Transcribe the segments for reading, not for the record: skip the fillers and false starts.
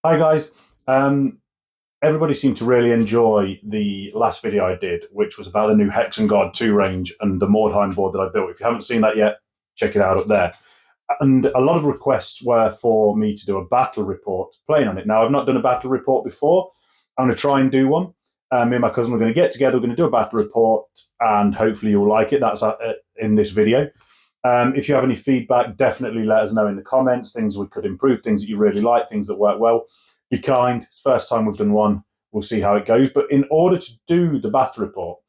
Hi guys. Um, Everybody seemed to really enjoy the last video I did, which was about the new Hex and God 2 range and the Mordheim board that I built. If you haven't seen that yet, check it out up there. And a lot of requests were for me to do a battle report playing on it. Now, I've not done a battle report before. I'm going to try and do one. Me and my cousin are going to get together. We're going to do a battle report, and hopefully you'll like it. That's in this video. If you have any feedback, definitely let us know in the comments, things we could improve, things that you really like, things that work well. Be kind. It's the first time we've done one. We'll see how it goes. But in order to do the battle report,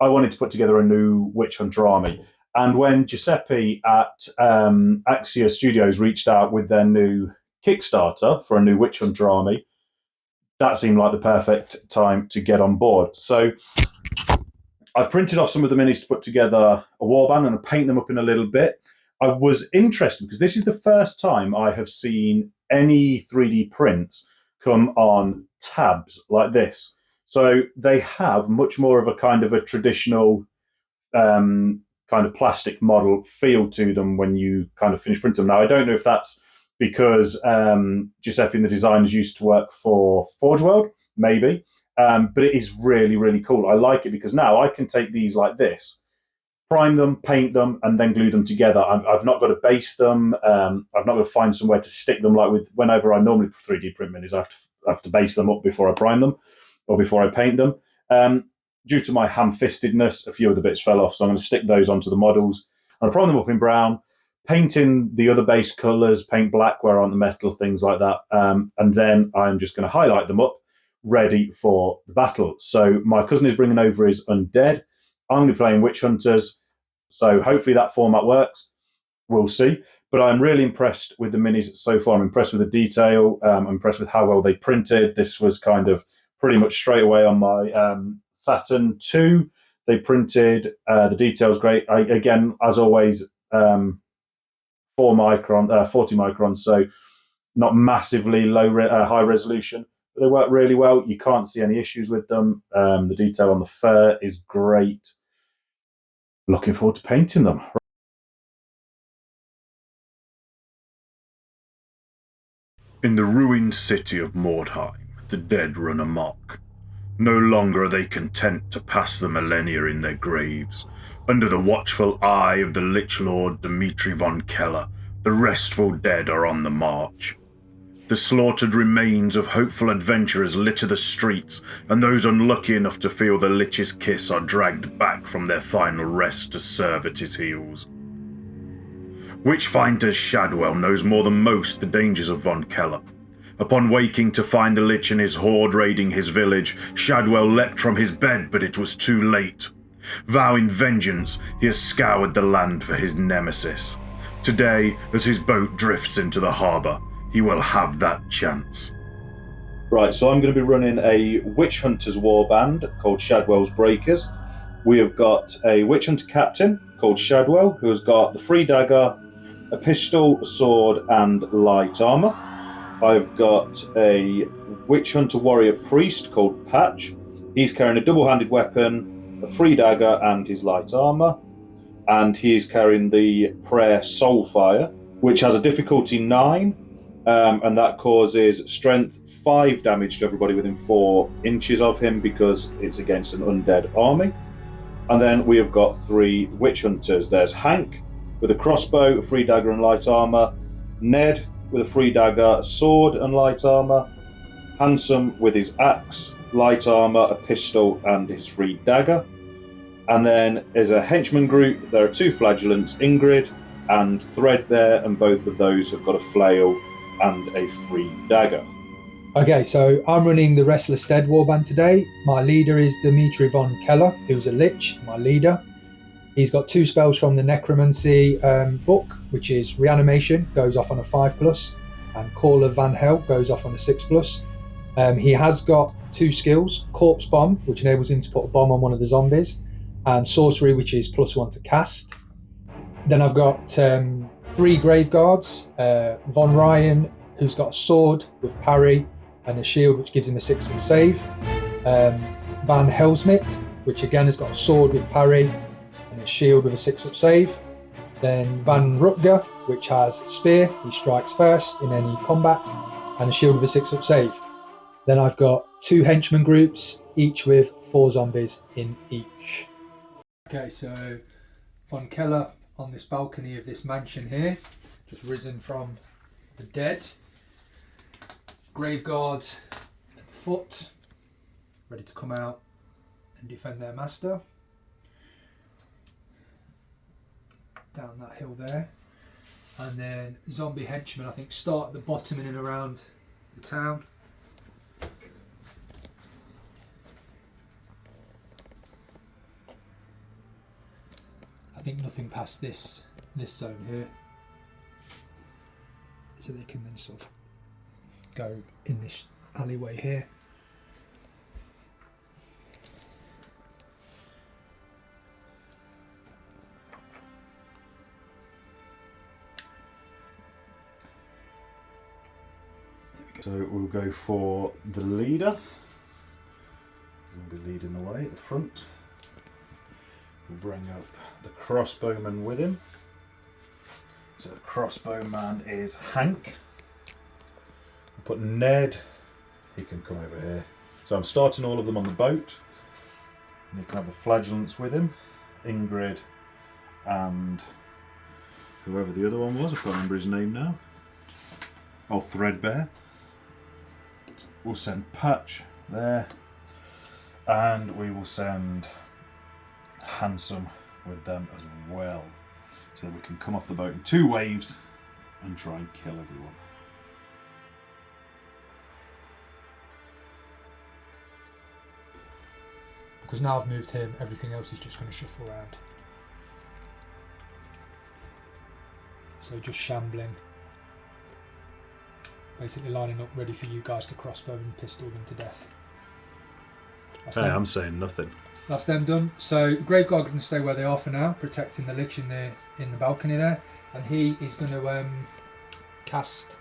I wanted to put together a new Witch Hunter army. And when Giuseppe at Axia Studios reached out with their new Kickstarter for a new Witch Hunter army, that seemed like the perfect time to get on board. So I've printed off some of the minis to put together a warband and paint them up in a little bit. I was interested because this is the first time I have seen any 3D prints come on tabs like this. So they have much more of a kind of a traditional kind of plastic model feel to them when you kind of finish printing them. Now, I don't know if that's because Giuseppe and the designers used to work for Forge World, maybe, but it is really, really cool. I like it because now I can take these like this, prime them, paint them, and then glue them together. I've not got to base them. I've not got to find somewhere to stick them. Like with whenever I normally 3D print minis, I have to base them up before I prime them or before I paint them. Due to my ham-fistedness, a few of the bits fell off, so I'm going to stick those onto the models. I'm going to prime them up in brown, paint in the other base colours, paint black where on the metal, things like that. And then I'm just going to highlight them up, ready for the battle. So my cousin is bringing over his undead. I'm going to be playing Witch Hunters, so hopefully that format works. We'll see. But I'm really impressed with the minis so far. I'm impressed with the detail. I'm impressed with how well they printed. This was kind of pretty much straight away on my Saturn 2. They printed. The detail's great. Again, as always, 40 microns, so not massively high resolution. But they work really well. You can't see any issues with them. The detail on the fur is great. Looking forward to painting them. In the ruined city of Mordheim, the dead run amok. No longer are they content to pass the millennia in their graves. Under the watchful eye of the Lich Lord Dmitri von Keller, the restful dead are on the march. The slaughtered remains of hopeful adventurers litter the streets, and those unlucky enough to feel the Lich's kiss are dragged back from their final rest to serve at his heels. Witchfinder Shadwell knows more than most the dangers of Von Keller. Upon waking to find the Lich and his horde raiding his village, Shadwell leapt from his bed, but it was too late. Vowing vengeance, he has scoured the land for his nemesis. Today, as his boat drifts into the harbour, he will have that chance. Right, so I'm going to be running a Witch Hunters warband called Shadwell's Breakers. We have got a Witch Hunter captain called Shadwell, who has got the free dagger, a pistol, a sword, and light armour. I've got a Witch Hunter warrior priest called Patch. He's carrying a double-handed weapon, a free dagger, and his light armour. And he is carrying the prayer Soulfire, which has a difficulty 9. And that causes strength 5 damage to everybody within 4 inches of him because it's against an undead army. And then we have got 3 Witch Hunters. There's Hank with a crossbow, a free dagger and light armour. Ned with a free dagger, a sword and light armour. Handsome with his axe, light armour, a pistol and his free dagger. And then as a henchman group, there are 2 flagellants, Ingrid and Threadbare, and both of those have got a flail and a free dagger. Okay, so I'm running the Restless Dead warband today. My leader is Dmitri von Keller, who's a Lich, my leader. He's got 2 spells from the Necromancy book, which is Reanimation, goes off on a 5+, and Call of Van Hell goes off on a 6+. He has got 2 skills, Corpse Bomb, which enables him to put a bomb on one of the zombies, and Sorcery, which is +1 to cast. Then I've got 3 Grave Guards, Von Ryan, who's got a sword with parry and a shield which gives him a 6 save. Van Helsmith, which again has got a sword with parry and a shield with a 6 save. Then Van Rutger, which has spear, he strikes first in any combat. and a shield with a 6-up save. Then I've got 2 henchman groups, each with 4 zombies in each. Okay, so Von Keller on this balcony of this mansion here, just risen from the dead. Grave guards at the foot, ready to come out and defend their master. Down that hill there. And then zombie henchmen, I think, start at the bottom in and around the town. I think nothing past this zone here. So they can then sort of go in this alleyway here. So we'll go for the leader. He'll be leading the way at the front. We'll bring up the crossbowman with him. So the crossbowman is Hank. We'll put Ned, he can come over here. So I'm starting all of them on the boat. And you can have the flagellants with him, Ingrid and whoever the other one was, I can't remember his name now. Oh, Threadbare. We'll send Patch there, and we will send Handsome with them as well, so that we can come off the boat in 2 waves and try and kill everyone. Because now I've moved him, everything else is just going to shuffle around. So just shambling. Basically lining up ready for you guys to crossbow and pistol them to death. I'm saying nothing. That's them done. So the Grave Guard are going to stay where they are for now, protecting the Lich in the balcony there. And he is going to cast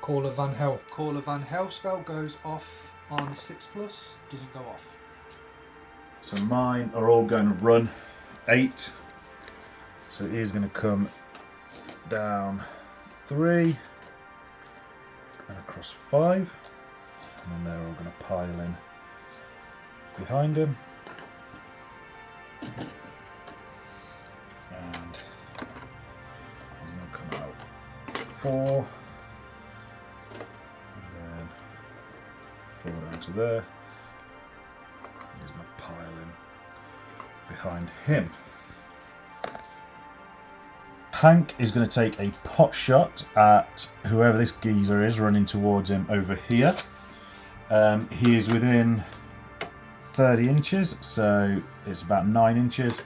Call of Van Hel. Call of Van Hel spell goes off on 6+, doesn't go off. So mine are all going to run 8. So he's going to come down 3 and across 5, and then they're all going to pile in behind him. And he's going to come out 4, and then 4 down to there. He's going to pile in behind him. Hank is going to take a pot shot at whoever this geezer is running towards him over here. He is within 30 inches, so it's about 9 inches.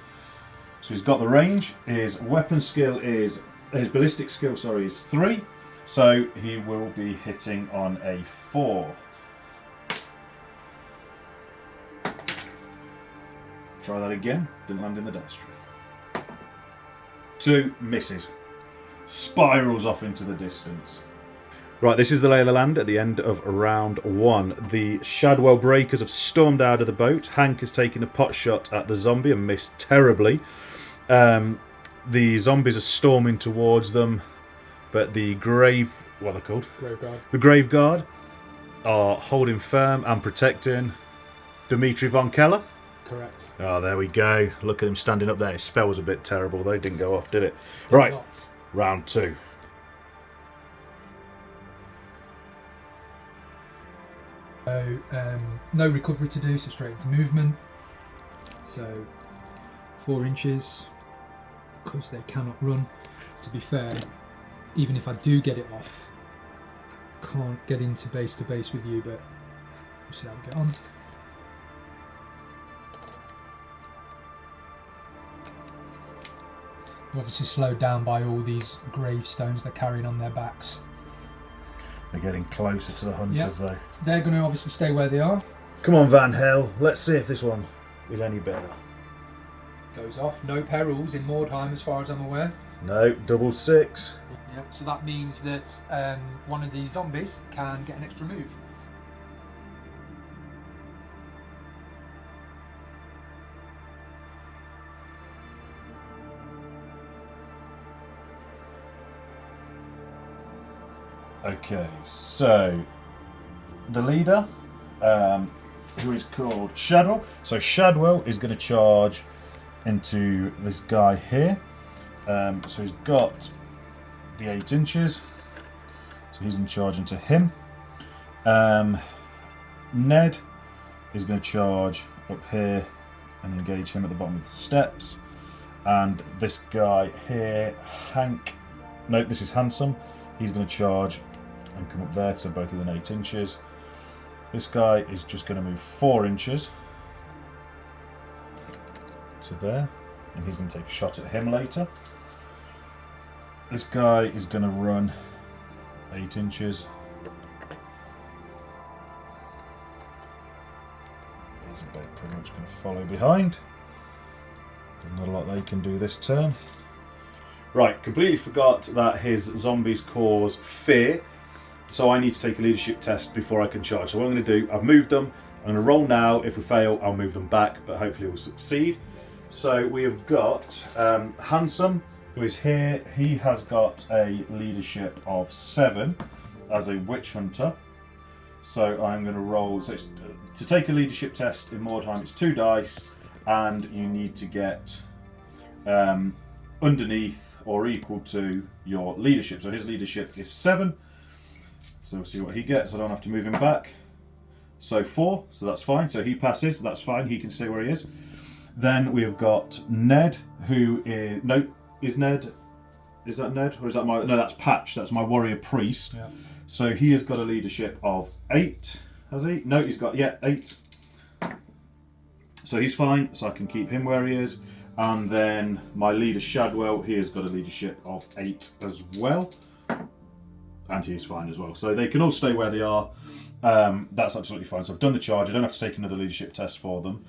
So he's got the range. His weapon skill is, his ballistic skill, sorry, is 3. So he will be hitting on a 4. Try that again. Didn't land in the dice tray. 2 misses. Spirals off into the distance. Right, this is the lay of the land at the end of round 1. The Shadwell Breakers have stormed out of the boat. Hank has taken a pot shot at the zombie and missed terribly. The zombies are storming towards them, but the what are they called? Grave Guard. The Grave Guard are holding firm and protecting Dimitri von Keller. Correct. Oh, there we go. Look at him standing up there. His spell was a bit terrible, though. Didn't go off, did it? Right, round 2. So, no recovery to do, so straight into movement. So, 4 inches, because they cannot run. To be fair, even if I do get it off, I can't get into base to base with you, but we'll see how we get on. They're obviously slowed down by all these gravestones they're carrying on their backs. They're getting closer to the hunters, though. They're going to obviously stay where they are. Come on, Van Hel. Let's see if this one is any better. Goes off. No perils in Mordheim, as far as I'm aware. No, double 6. Yep. So that means that one of these zombies can get an extra move. Okay, so the leader, who is called Shadwell. So Shadwell is going to charge into this guy here. So he's got the 8 inches. So he's going to charge into him. Ned is going to charge up here and engage him at the bottom of the steps. And this guy here, Hank, no, this is Handsome. He's going to charge and come up there, so both within 8 inches. This guy is just going to move 4 inches to there, and he's going to take a shot at him later. This guy is going to run 8 inches. He's pretty much going to follow behind. There's not a lot they can do this turn. Right, completely forgot that his zombies cause fear. So I need to take a leadership test before I can charge. So what I'm going to do, I've moved them. I'm going to roll now. If we fail, I'll move them back, but hopefully we'll succeed. So we have got Handsome, who is here. He has got a leadership of 7 as a witch hunter. So I'm going to roll. So it's, to take a leadership test in Mordheim, it's 2 dice, and you need to get underneath or equal to your leadership. So his leadership is 7. So we'll see what he gets. I don't have to move him back. So 4, so that's fine. So he passes, that's fine. He can stay where he is. Then we have got Ned, who is... No, is Ned... Is that Ned? Or is that my... No, that's Patch. That's my warrior priest. Yeah. So he has got a leadership of 8. Has he? No, he's got... Yeah, 8. So he's fine. So I can keep him where he is. And then my leader, Shadwell, he has got a leadership of 8 as well. And he's fine as well. So they can all stay where they are. That's absolutely fine. So I've done the charge. I don't have to take another leadership test for them.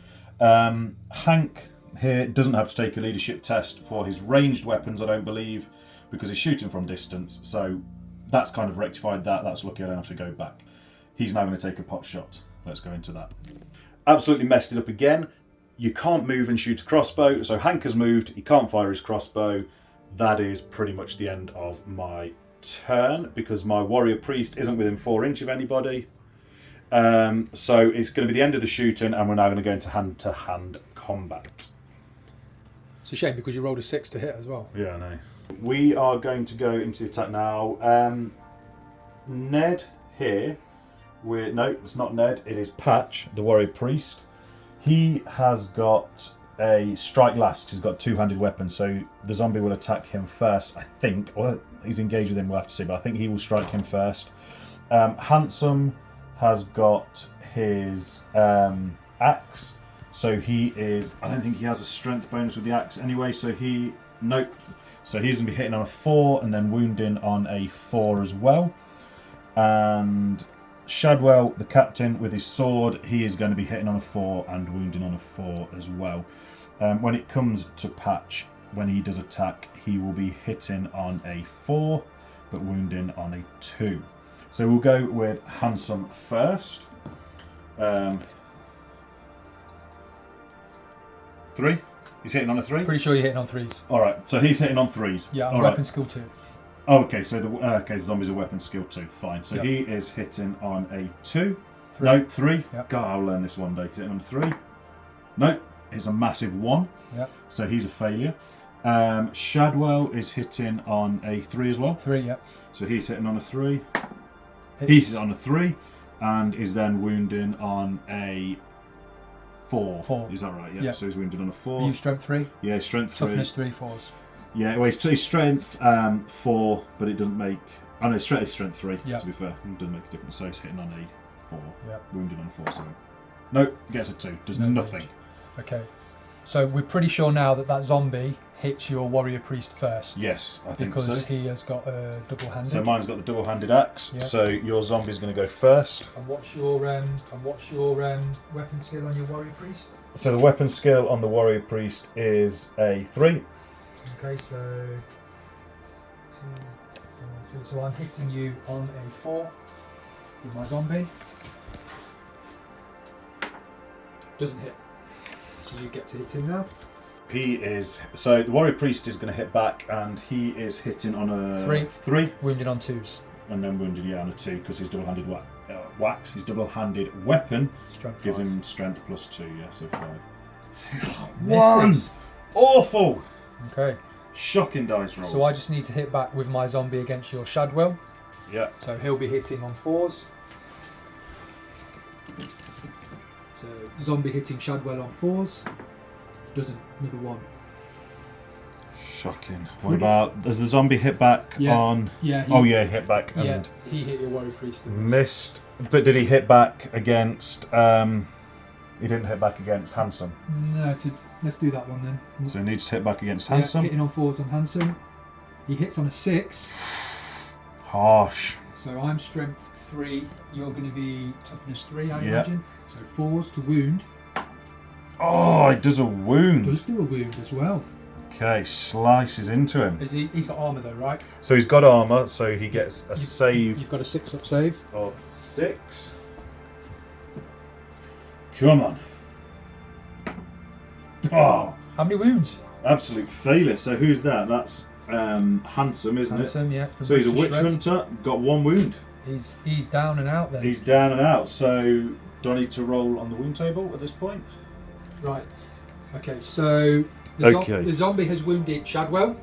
Hank here doesn't have to take a leadership test for his ranged weapons, I don't believe, because he's shooting from distance. So that's kind of rectified that. That's lucky I don't have to go back. He's now going to take a pot shot. Let's go into that. Absolutely messed it up again. You can't move and shoot a crossbow. So Hank has moved. He can't fire his crossbow. That is pretty much the end of my turn because my warrior priest isn't within 4 inches of anybody. So it's going to be the end of the shooting, and we're now going to go into hand-to-hand combat. It's a shame because you rolled a 6 to hit as well. Yeah, I know. We are going to go into the attack now. Ned here. No, it's not Ned. It is Patch, the warrior priest. He has got a strike last. He's got 2-handed weapon, so the zombie will attack him first, I think. Or he's engaged with him, we'll have to see, but I think he will strike him first. Handsome has got his axe, so he is... I don't think he has a strength bonus with the axe anyway, so he... Nope. So he's going to be hitting on a 4 and then wounding on a 4 as well. And Shadwell, the captain, with his sword, he is going to be hitting on a 4 and wounding on a 4 as well. When it comes to Patch, when he does attack, he will be hitting on a 4, but wounding on a 2. So we'll go with Handsome first. 3? He's hitting on a 3? Pretty sure you're hitting on 3s. Alright, so he's hitting on 3s. Yeah, All weapon right. skill 2. Oh, okay, so the zombies are weapon skill 2. Fine. So Yep. he is hitting on a 2. 3. No, 3. Yep. God, I'll learn this one day. He's hitting on a 3. No, it's a massive 1. Yep. So he's a failure. Shadwell is hitting on a 3 as well. 3, yep. So he's hitting on a 3. Hits. He's on a 3 and is then wounding on a 4. 4. Is that right? Yeah. Yeah. So he's wounded on a 4. Are you strength 3? Yeah, strength 3. Toughness 3, 4s. Yeah, well, it's strength 4, but it doesn't make... Oh no, strength 3, Yep. to be fair. It doesn't make a difference. So he's hitting on a 4. Yep. Wounded on a 4, sorry. No, gets a 2. Does No nothing. Okay. So we're pretty sure now that that zombie hits your warrior priest first. Yes, I think Because so. he has got a double-handed. So mine's got the double-handed axe. Yep. So your zombie's going to go first. And what's your weapon skill on your warrior priest? So the weapon skill on the warrior priest is a 3. Okay, so I'm hitting you on a 4 with my zombie. Doesn't hit. So you get to hit him now. He is... So the warrior priest is going to hit back, and he is hitting on a... 3. 3. Wounded on 2s. and then wounded on a 2 because his double-handed wax. His double-handed weapon Strength gives 5. him strength +2. Yeah, so 5. One. One. Awful. Okay. Shocking dice rolls. So I just need to hit back with my zombie against your Shadwell. Yeah. So he'll be hitting on 4s. So zombie hitting Shadwell on 4s. Doesn't. Another 1. Shocking. What about, does the zombie hit back on? Yeah. Oh yeah, hit back and he hit your warrior priest. missed. But did he hit back against? He didn't hit back against Handsome. No, let's do that one then. So he needs to hit back against Yeah, Handsome. hitting on 4s on Handsome. He hits on a 6. Harsh. So I'm strength 3. You're going to be toughness 3, I Yeah. imagine. So 4s to wound. Oh, it does a wound. Does do a wound as well. Okay, slices into him. He's got armour though, right? So he's got armour, so he gets a save You've got a 6-up save. of 6. Come on. Oh, How many wounds? absolute failure. So who's that? That's Handsome, isn't Handsome, yeah. it? So he's a witch hunter, got 1 wound. He's down and out then. He's down and out. So do I need to roll on the wound table at this point? Right. Okay, so the zombie has wounded Shadwell.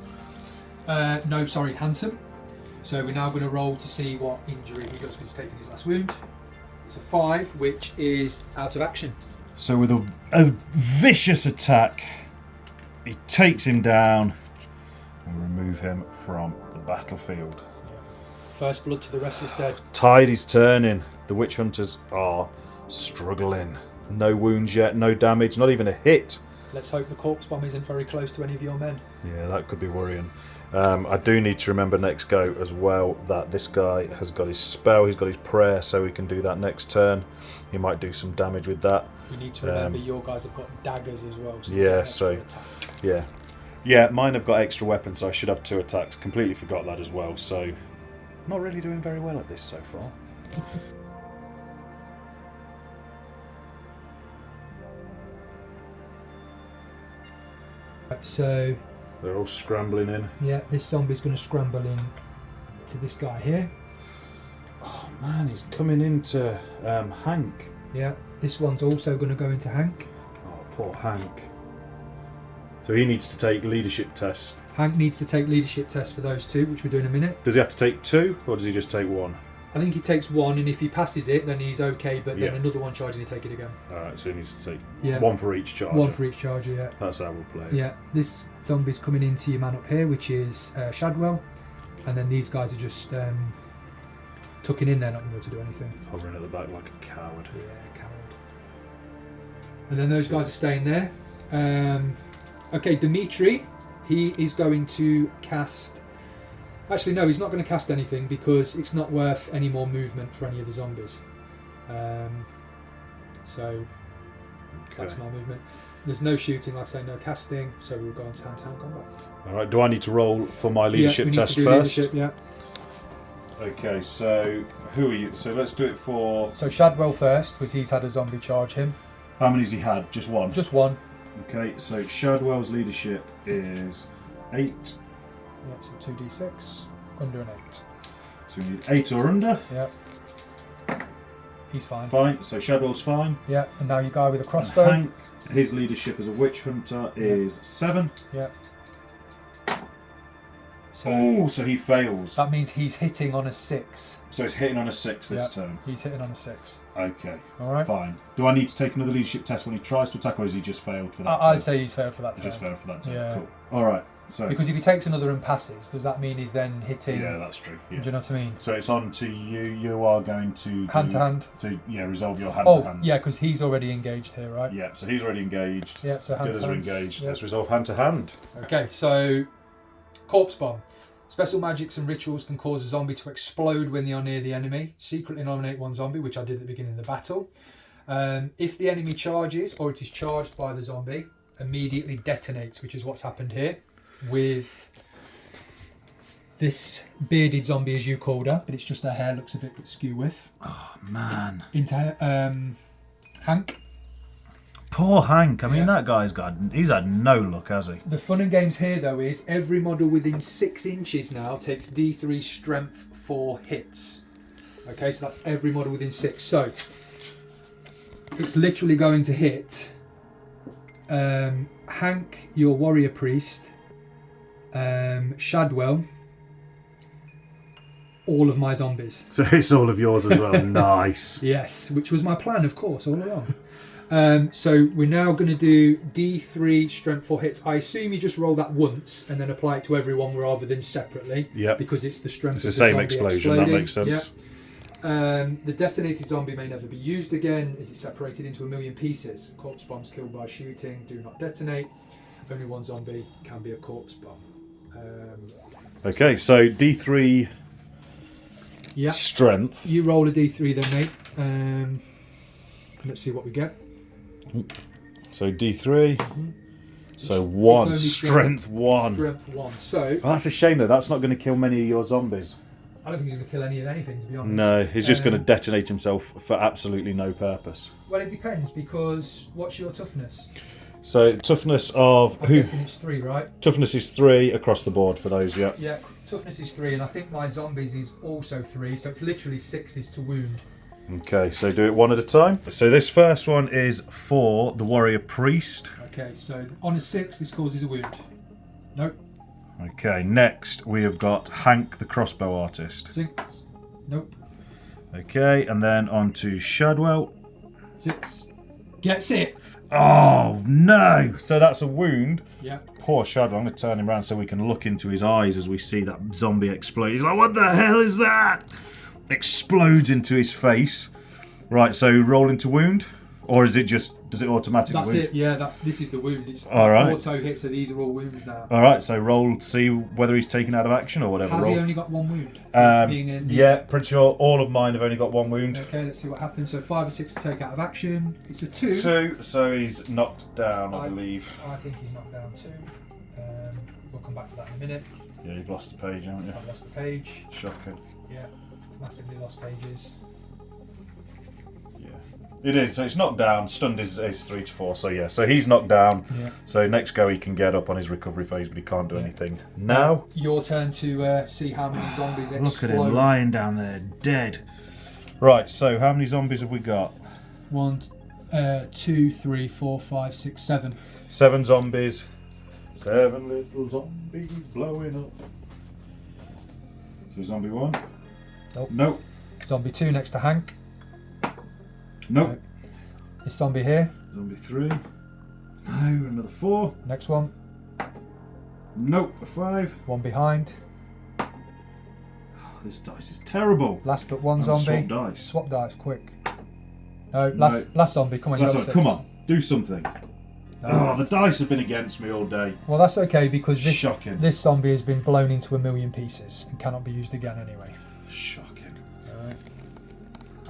No, sorry, Handsome. So we're now going to roll to see what injury he does because he's taking his last wound. It's a 5, which is out of action. So with a vicious attack, he takes him down and remove him from the battlefield. First blood to the Restless dead. Tide is turning. The witch hunters are struggling. No wounds yet, no damage, not even a hit. Let's hope the corpse bomb isn't very close to any of your men. Yeah, that could be worrying. I do need to remember next go as well that this guy has got his spell, he's got his prayer, so he can do that next turn. He might do some damage with that. You need to remember your guys have got daggers as well. So Yeah, so yeah, mine have got extra weapons, so I should have 2 attacks. Completely forgot that as well. So not really doing very well at this so far. So They're all scrambling in. yeah, this zombie's going to scramble in to this guy here. Oh man, he's coming into Hank. Yeah, this one's also going to go into Hank. Oh, poor Hank. So he needs to take leadership test. Hank needs to take leadership tests for those 2, which we're doing in a minute. Does he have to take 2, or does he just take 1? I think he takes 1, and if he passes it, then he's okay. But then Yeah. another 1 charge, and he take it again. All right, so he needs to take Yeah. 1 for each charge. 1 for each charger. Yeah. That's how we'll play it. Yeah. This zombie's coming into your man up here, which is Shadwell, and then these guys are just tucking in. They're not going to be able to do anything. Hovering at the back like a coward. Yeah, coward. And then those guys are staying there. Okay, Dimitri, he is going to cast. Actually, no, he's not going to cast anything because it's not worth any more movement for any of the zombies. So that's my movement. There's no shooting, like I say, no casting, so we'll go on to hand-to-hand combat. All right, do I need to roll for my leadership we need test to do first? leadership, yeah. Okay, so who are you? So let's do it for... So Shadwell first, because he's had a zombie charge him. How many's he had? Just 1? Just 1. Okay, so Shadwell's leadership is 8. Yeah, so 2d6, under an 8. So we need 8 or under. Yeah. He's fine. Fine, so Shadwell's fine. Yeah, and now your guy with a And crossbow. Hank, his leadership as a witch hunter is 7. Yeah. So Oh, so he fails. that means he's hitting on a 6. So he's hitting on a 6 this turn. He's hitting on a 6. Okay, Alright. fine. Do I need to take another leadership test when he tries to attack, or has he just failed for that I'd turn? say he's failed for that He turn. just failed for that turn. Yeah. Cool. Alright, so... Because if he takes another and passes, does that mean he's then hitting? Yeah, that's true. Yeah. Do you know what I mean? So it's on to you. You are going to... Hand to hand. To, resolve your hand to hand. Yeah, because he's already engaged here, right? Yeah, so he's already engaged. Yeah, so hand The to others hand. are engaged. Yeah. Let's resolve hand to hand. Okay, so corpse bomb. Special magics and rituals can cause a zombie to explode when they are near the enemy. Secretly nominate one zombie, which I did at the beginning of the battle. If the enemy charges or it is charged by the zombie, immediately detonates, which is what's happened here with this bearded zombie, as you called her, but it's just her hair looks a bit skew with. Oh, man. Into Hank. Poor Hank. I mean, Yeah. that guy's he's had no luck, has he? The fun and games here, though, is every model within 6 inches now takes D3 strength 4 hits. Okay, so that's every model within 6. So it's literally going to hit Hank, your warrior priest, Shadwell, all of my zombies. So it's all of yours as well. Nice. Yes, which was my plan, of course, all along. So we're now going to do D3 strength 4 hits. I assume you just roll that once and then apply it to everyone rather than separately. Yeah. Because it's the strength It's of the same zombie explosion. exploding. That makes sense. Yeah. The detonated zombie may never be used again. Is it separated into 1,000,000 pieces? Corpse bombs killed by shooting do not detonate. Only one zombie can be a corpse bomb. Okay, so D3 Yeah. strength. You roll a D3 then, mate. Let's see what we get. So D3. So It's 1. only Strength 1. Strength 1. So Well, that's a shame though. That's not going to kill many of your zombies. I don't think he's going to kill anything, to be honest. No, he's just going to detonate himself for absolutely no purpose. Well, it depends, because what's your toughness? So toughness of I'm who? guessing it's 3, right? Toughness is 3 across the board for those. Yeah. Yeah, toughness is 3, and I think my zombies is also 3, so it's literally 6 to wound. Okay, so do it one at a time. So this first one is for the warrior priest. Okay, so on a 6, this causes a wound. Nope. Okay, next we have got Hank the crossbow artist. 6. Nope. Okay, and then on to Shadwell. 6. Gets it. Oh no! So that's a wound. Yeah. Poor Shadwell. I'm going to turn him around so we can look into his eyes as we see that zombie explode. He's like, what the hell is that? Explodes into his face. Right, so roll into wound? Or is it just, does it automatically That's wound? it, yeah, this is the wound. It's All right. auto hit, so these are all wounds now. Alright, so roll to see whether he's taken out of action or whatever. Has roll. he only got 1 wound? Yeah, pretty sure all of mine have only got 1 wound. Okay, let's see what happens. So 5 or 6 to take out of action. It's a 2. 2, so he's knocked down, I believe. I think he's knocked down 2. We'll come back to that in a minute. Yeah, you've lost the page, haven't you? I've lost the page. Shocking. Yeah, massively lost pages. Yeah. It is, so it's knocked down. Stunned is 3 to 4, so yeah. So he's knocked down. Yeah. So next go he can get up on his recovery phase, but he can't do anything. Now, Your turn to see how many zombies explode. look at him lying down there, dead. Right, so how many zombies have we got? 1, 2, 3, 4, 5, 6, 7. 7 zombies. 7 little zombies blowing up. So zombie 1? Nope. Nope. Zombie 2 next to Hank. Nope. Nope. This zombie here. Zombie 3. No, another 4. Next one. Nope, a 5. 1 behind. This dice is terrible. Last but 1 Oh, zombie. swap dice. Swap dice, quick. No, last zombie. Come on, you got a 6. Come on, do something. No. Oh, the dice have been against me all day. Well, that's okay, because Shocking. this zombie has been blown into 1,000,000 pieces and cannot be used again anyway. Shocking. Alright.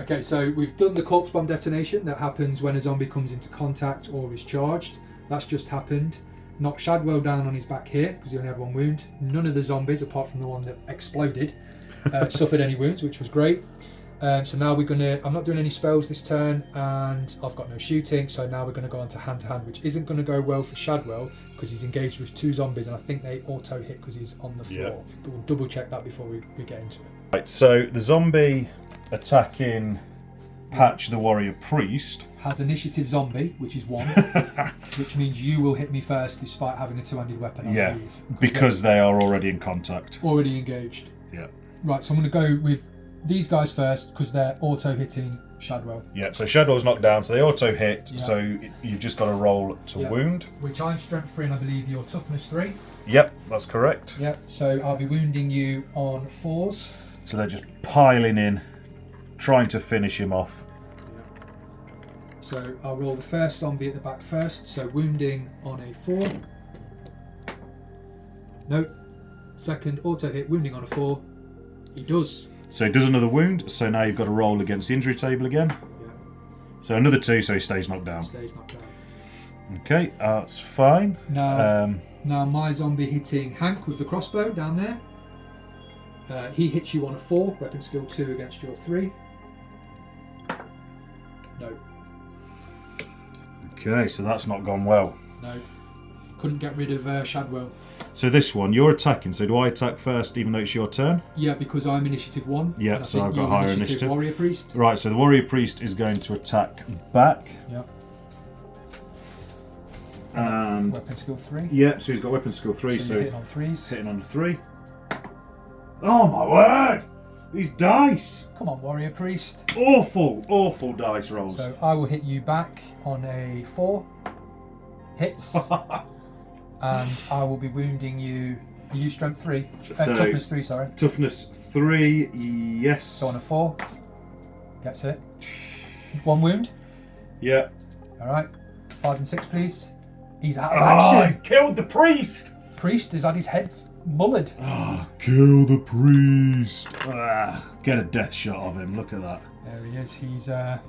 Okay, so we've done the corpse bomb detonation. That happens when a zombie comes into contact or is charged. That's just happened. Knocked Shadwell down on his back here because he only had 1 wound. None of the zombies, apart from the one that exploded, suffered any wounds, which was great. So now we're gonna. I'm not doing any spells this turn, and I've got no shooting. So now we're gonna go on to hand, which isn't gonna go well for Shadwell because he's engaged with 2 zombies, and I think they auto hit because he's on the floor. Yeah. But we'll double check that before we get into it. Right, so the zombie attacking Patch the warrior priest Has initiative zombie, which is 1, which means you will hit me first despite having a 2-handed weapon. I yeah, believe, because they are already in contact. already engaged. Yeah. Right, so I'm going to go with these guys first because they're auto hitting Shadwell. Yeah, so Shadwell's knocked down, so they auto hit, Yeah. so you've just got to roll to Yeah. wound. Which I'm strength 3 and I believe you're toughness 3. Yep, that's correct. Yeah, so I'll be wounding you on 4s. So they're just piling in, trying to finish him off. So I'll roll the first zombie at the back first. So wounding on a 4. Nope. Second auto hit, wounding on a 4. He does. So he does another wound, so now you've got to roll against the injury table again. Yeah, So another 2, so he stays knocked down. stays knocked down. Okay, that's fine. Now my zombie hitting Hank with the crossbow down there. He hits you on a 4, weapon skill 2 against your 3. No, Okay, so that's not gone well. no. couldn't get rid of Shadwell. So this one, you're attacking. So do I attack first, even though it's your turn? Yeah, because I'm initiative 1. Yeah, so I've got higher initiative. Warrior Priest. Right, so the Warrior Priest is going to attack back. Yep. And weapon skill 3. Yeah, so he's got weapon skill 3. So hitting on 3s. Hitting on 3. Oh my word! These dice! Come on, Warrior Priest. Awful dice rolls. So I will hit you back on a 4. Hits. And I will be wounding you. You use strength 3. Toughness 3, sorry. Toughness 3, yes. So on a 4. Gets it. 1 wound. Yeah. Alright. 5 and 6, please. He's out of I action. killed the priest! Priest has had his head mullered. Kill the priest. Get a death shot of him. Look at that. There he is. He's a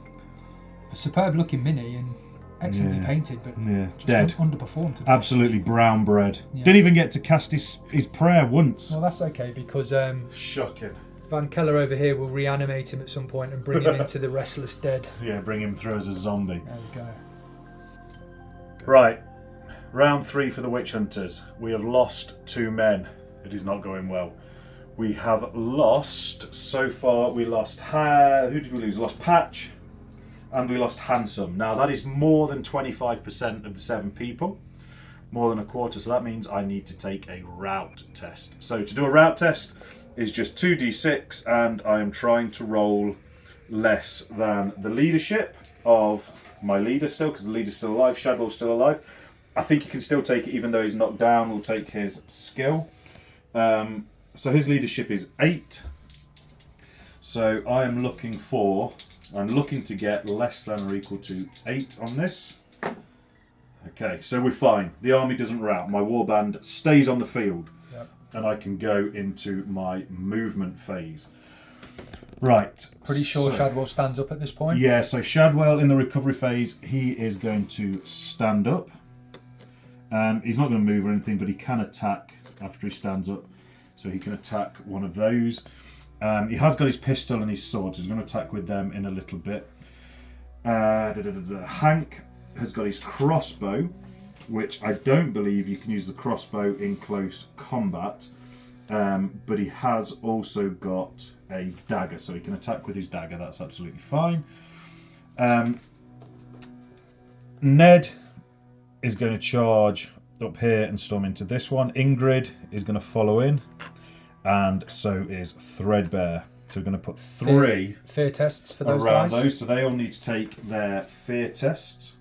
superb looking mini and excellently painted, but just dead. Underperformed today. Absolutely brown bread. Yeah. Didn't even get to cast his prayer once. Well, that's okay because Shocking. Van Keller over here will reanimate him at some point and bring him into the Restless Dead. Yeah, bring him through as a zombie. There we go. Right. Round 3 for the Witch Hunters. We have lost 2 men. It is not going well. We have lost, so far, we lost, who did we lose? We lost Patch and we lost Handsome. Now that is more than 25% of the 7 people. More than a quarter, so that means I need to take a route test. So to do a route test is just 2d6 and I am trying to roll less than the leadership of my leader still, because the leader's still alive, Shadwell's still alive. I think he can still take it even though he's knocked down. We'll take his skill. So his leadership is 8. So I'm looking to get less than or equal to 8 on this. Okay, so we're fine. The army doesn't rout. My warband stays on the field. Yep. And I can go into my movement phase. Right. Pretty sure Shadwell stands up at this point. Yeah, so Shadwell in the recovery phase, he is going to stand up. He's not going to move or anything, but he can attack after he stands up. So he can attack one of those. He has got his pistol and his sword, so he's going to attack with them in a little bit. Hank has got his crossbow, which I don't believe you can use the crossbow in close combat. But he has also got a dagger, so he can attack with his dagger. That's absolutely fine. Ned is going to charge up here and storm into this one. Ingrid is going to follow in, and so is Threadbare. So we're going to put 3 fear tests for those around guys. those, so they all need to take their fear tests.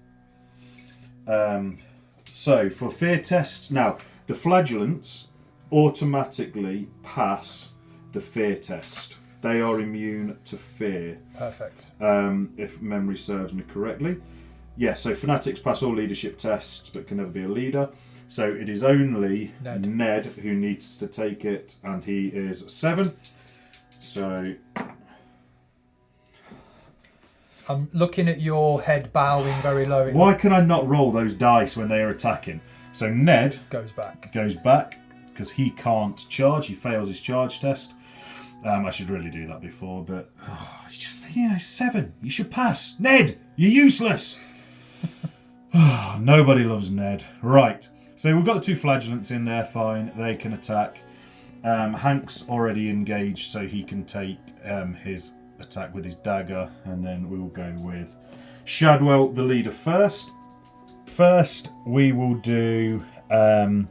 So for fear tests, now the flagellants automatically pass the fear test. They are immune to fear. Perfect. If memory serves me correctly. Yes, so fanatics pass all leadership tests but can never be a leader. So it is only Ned who needs to take it, and he is 7. So I'm looking at your head bowing very low. Why can I not roll those dice when they are attacking? So Ned goes back because he can't charge. He fails his charge test. I should really do that before, but just 7. You should pass. Ned, you're useless. Nobody loves Ned. Right. So we've got the 2 flagellants in there. Fine. They can attack. Hank's already engaged, so he can take his attack with his dagger, and then we will go with Shadwell, the leader, first. First, we will do the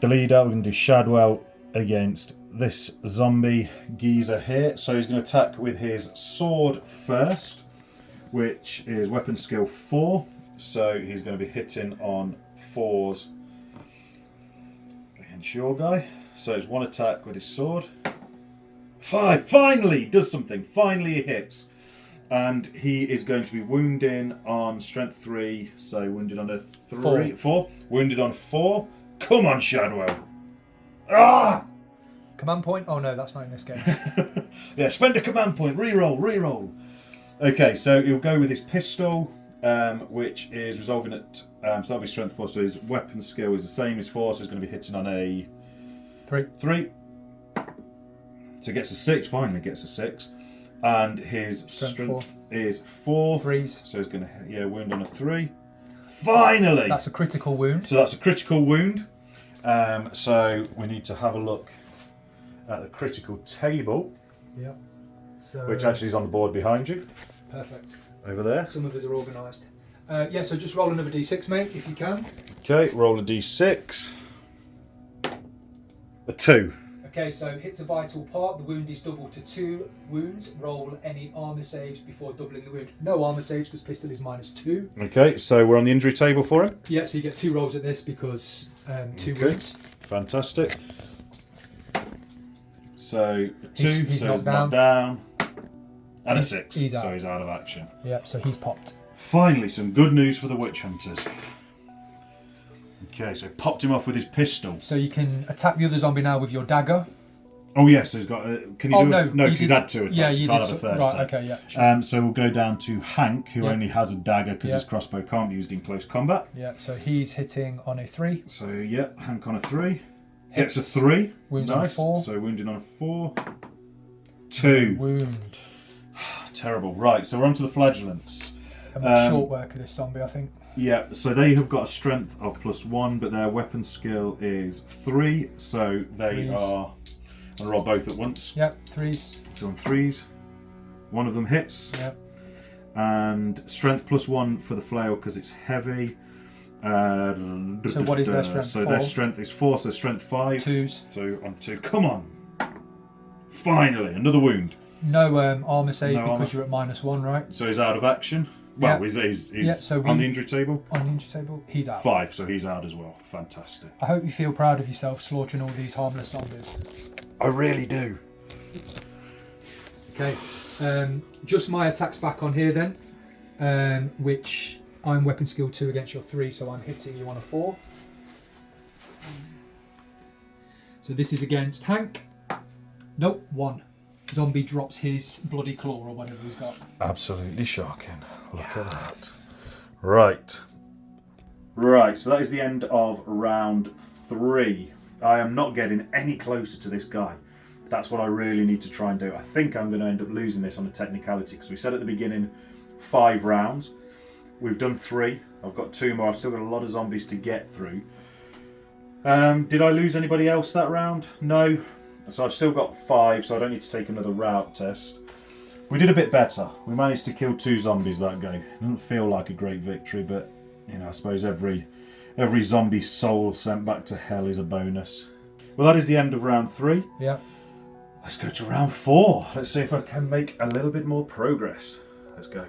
leader. We're going to do Shadwell against this zombie geezer here. So he's going to attack with his sword first, which is weapon skill 4. So he's going to be hitting on 4s against your guy. So it's 1 attack with his sword. 5. Finally does something. Finally he hits. And he is going to be wounding on strength 3. So wounded on a 3. 4. Wounded on 4. Come on, Shadwell. Ah! Command point? Oh no, that's not in this game. Yeah, spend a command point. Reroll. Okay, so he'll go with his pistol, which is resolving at so that'll be strength 4. So his weapon skill is the same as 4. So he's going to be hitting on a 3. So he gets a 6. Finally gets a 6. And his strength is 4. 3s. So he's going to wound on a 3. Finally! That's a critical wound. So that's a critical wound. So we need to have a look at the critical table, Yeah. So which actually is on the board behind you, perfect. over there. Some of us are organised. Yeah, so just roll another d6, mate, if you can. Okay, roll a d6. A 2. Okay, so hits a vital part. The wound is doubled to 2 wounds. Roll any armour saves before doubling the wound. No armour saves because pistol is -2. Okay, so we're on the injury table for him. Yeah, so you get 2 rolls at this because 2 wounds. Fantastic. So a 2, He's so knocked he's knocked down. And a 6, he's out. so he's out of action. Yeah, so he's popped. Finally, some good news for the witch hunters. Okay, so popped him off with his pistol. So you can attack the other zombie now with your dagger. Oh yes, so he's got. Can you Oh, do no, it? No, you because he's did- had 2 attacks. Yeah, He you can't did. have a third Right, attack. okay, yeah. Sure. So we'll go down to Hank, who Yeah. only has a dagger because Yeah. his crossbow can't be used in close combat. Yeah, so he's hitting on a 3. So yeah, Hank on a 3. Hits. Gets a 3. Wounds nice. on a 4. So wounded on a 4. 2. Wound. Terrible. Right, so we're on to the flagellants. Short work of this zombie, I think. Yeah, so they have got a strength of +1, but their weapon skill is 3. So they Threes. are. I'm gonna roll both at once. Yep, 3s. So on 3s. One of them hits. Yep. And strength +1 for the flail because it's heavy. So what is their strength? So 4? their strength is 4, so strength 5. 2s. So on 2. Come on! Finally, another wound. No armour save No because armour. you're at -1, right? So he's out of action. Well, Yeah. he's Yeah, so on we- the injury table. On the injury table, he's out. 5, so he's out as well. Fantastic. I hope you feel proud of yourself slaughtering all these harmless zombies. I really do. Okay, just my attacks back on here then, which I'm weapon skill 2 against your 3, so I'm hitting you on a 4. So this is against Hank. Nope, 1. Zombie drops his bloody claw or whatever he's got. Absolutely shocking. Look at that. Right. Right, so that is the end of round 3. I am not getting any closer to this guy. That's what I really need to try and do. I think I'm going to end up losing this on a technicality because we said at the beginning 5 rounds. We've done 3. I've got 2 more. I've still got a lot of zombies to get through. Did I lose anybody else that round? No. So I've still got 5, so I don't need to take another route test. We did a bit better. We managed to kill 2 zombies that game. It doesn't feel like a great victory, but you know, I suppose every zombie soul sent back to hell is a bonus. Well, that is the end of round 3. Yeah. Let's go to round 4. Let's see if I can make a little bit more progress. Let's go.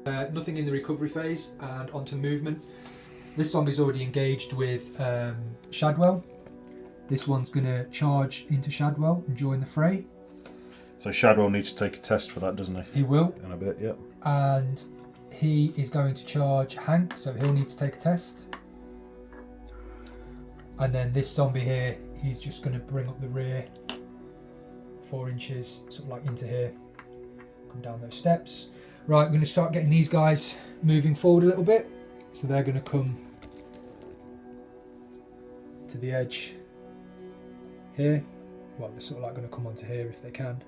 Nothing in the recovery phase, and onto movement. This zombie's already engaged with Shadwell. This one's going to charge into Shadwell and join the fray. So Shadwell needs to take a test for that, doesn't he? He will. In a bit, yep. And he is going to charge Hank, so he'll need to take a test. And then this zombie here, he's just going to bring up the rear 4 inches, sort of like into here. Come down those steps. Right, we're going to start getting these guys moving forward a little bit. So they're going to come to the edge here. Well, they're sort of like going to come onto here if they can.